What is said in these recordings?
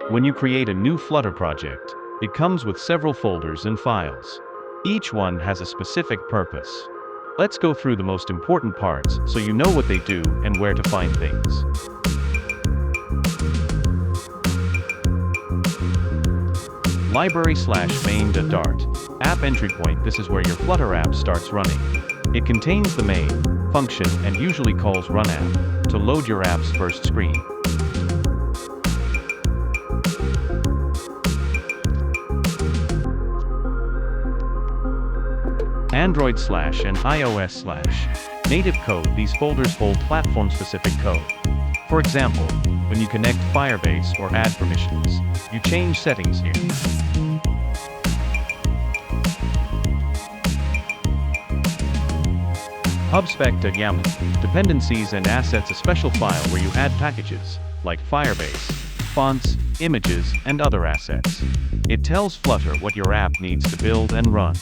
When you create a new Flutter project, it comes with several folders and files. Each one has a specific purpose. Let's go through the most important parts so you know what they do and where to find things. Library/main.dart. App entry point. This is where your Flutter app starts running. It contains the main function and usually calls run app to load your app's first screen. Android/ and iOS/ native code. These folders hold platform-specific code. For example, when you connect Firebase or add permissions, you change settings here. Pubspec.yaml. Dependencies and assets. A special file where you add packages, like Firebase, fonts, images, and other assets. It tells Flutter what your app needs to build and run.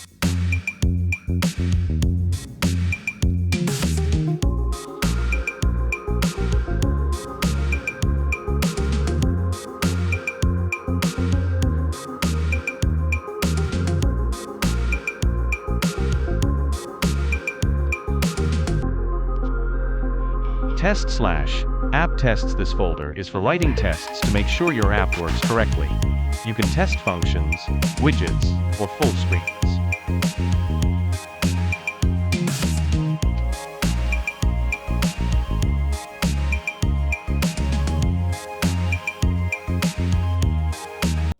Test/app tests. This folder is for writing tests to make sure your app works correctly. You can test functions, widgets, or full screen.